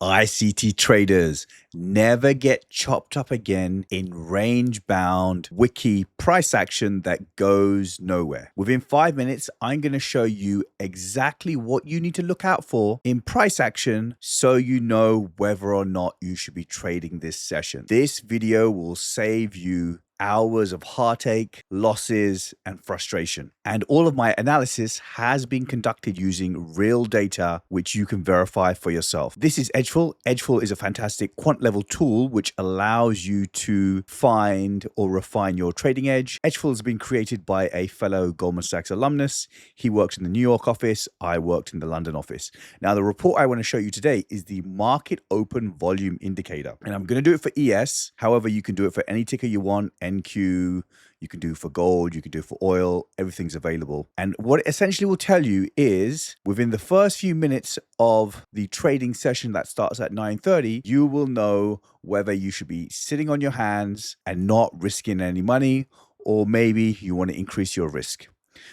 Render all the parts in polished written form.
ICT traders, never get chopped up again in range-bound wiki price action that goes nowhere. Within 5 minutes, I'm going to show you exactly what you need to look out for in price action so you know whether or not you should be trading this session. This video will save you hours of heartache, losses, and frustration. And all of my analysis has been conducted using real data, which you can verify for yourself. This is Edgeful. Edgeful is a fantastic quant level tool which allows you to find or refine your trading edge. Edgeful has been created by a fellow Goldman Sachs alumnus. He works in the New York office. I worked in the London office. Now, the report I want to show you today is the market open volume indicator. And I'm going to do it for ES. However, you can do it for any ticker you want. NQ, you can do for gold, you can do for oil, everything's available. And what it essentially will tell you is within the first few minutes of the trading session that starts at 9:30, you will know whether you should be sitting on your hands and not risking any money, or maybe you want to increase your risk.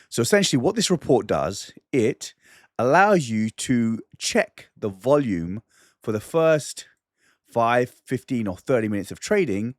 So essentially what this report does, it allows you to check the volume for the first 5, 15, or 30 minutes of trading,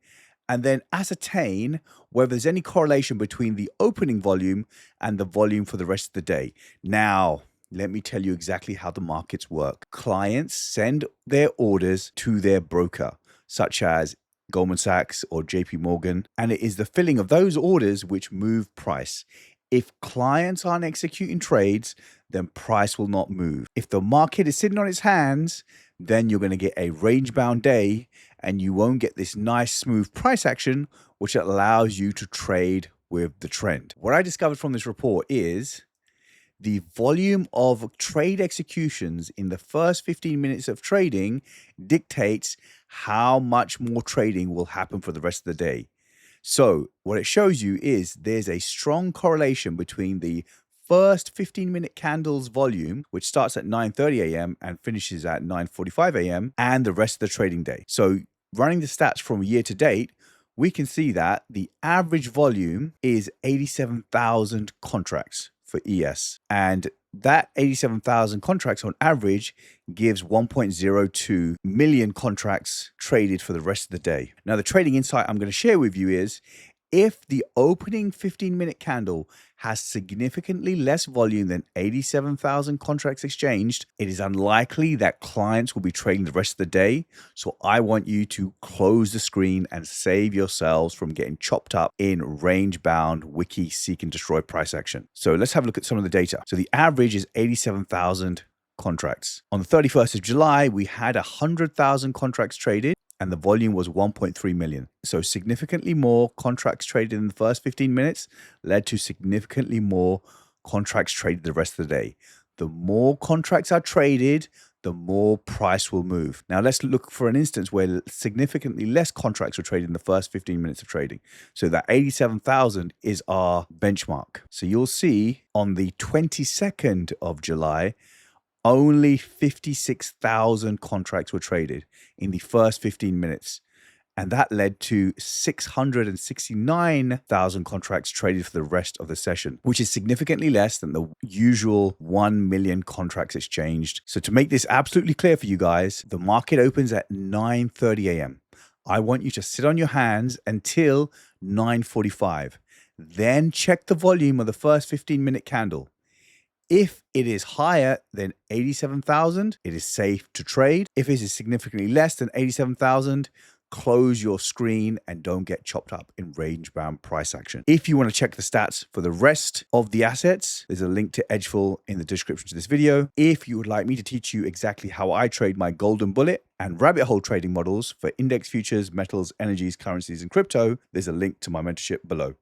and then ascertain whether there's any correlation between the opening volume and the volume for the rest of the day. Now, let me tell you exactly how the markets work. Clients send their orders to their broker, such as Goldman Sachs or JP Morgan, and it is the filling of those orders which move price. If clients aren't executing trades, then price will not move. If the market is sitting on its hands, then you're going to get a range-bound day and you won't get this nice smooth price action, which allows you to trade with the trend. What I discovered from this report is the volume of trade executions in the first 15 minutes of trading dictates how much more trading will happen for the rest of the day. So what it shows you is there's a strong correlation between the first 15-minute candles volume, which starts at 9:30 a.m. and finishes at 9:45 a.m., and the rest of the trading day. So running the stats from year to date, we can see that the average volume is 87,000 contracts for ES. And that 87,000 contracts on average gives 1.02 million contracts traded for the rest of the day. Now, the trading insight I'm going to share with you is if the opening 15-minute candle has significantly less volume than 87,000 contracts exchanged, it is unlikely that clients will be trading the rest of the day. So I want you to close the screen and save yourselves from getting chopped up in range-bound wiki seek and destroy price action. So let's have a look at some of the data. So the average is 87,000 contracts. On the 31st of July, we had 100,000 contracts traded, and the volume was 1.3 million. So significantly more contracts traded in the first 15 minutes led to significantly more contracts traded the rest of the day. The more contracts are traded, the more price will move. Now let's look for an instance where significantly less contracts were traded in the first 15 minutes of trading. So that 87,000 is our benchmark. So you'll see on the 22nd of July, only 56,000 contracts were traded in the first 15 minutes. And that led to 669,000 contracts traded for the rest of the session, which is significantly less than the usual 1 million contracts exchanged. So to make this absolutely clear for you guys, the market opens at 9:30 a.m. I want you to sit on your hands until 9:45. Then check the volume of the first 15-minute candle. If it is higher than 87,000, it is safe to trade. If it is significantly less than 87,000, close your screen and don't get chopped up in range-bound price action. If you want to check the stats for the rest of the assets, there's a link to Edgeful in the description to this video. If you would like me to teach you exactly how I trade my golden bullet and rabbit hole trading models for index futures, metals, energies, currencies, and crypto, there's a link to my mentorship below.